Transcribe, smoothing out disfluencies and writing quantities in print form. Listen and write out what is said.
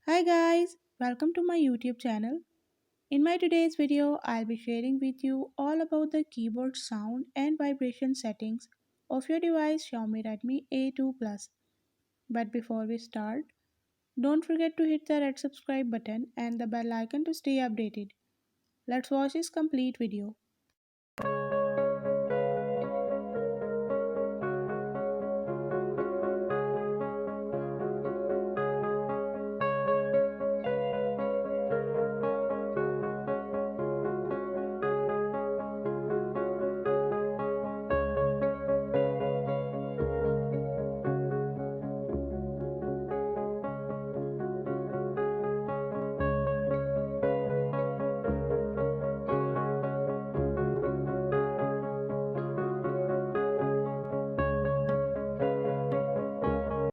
Hi guys, welcome to my YouTube channel. In my today's video, I'll be sharing with you all about the keyboard sound and vibration settings of your device Xiaomi Redmi A2 Plus. But before we start, don't forget to hit the red subscribe button and the bell icon to stay updated. Let's watch this complete video.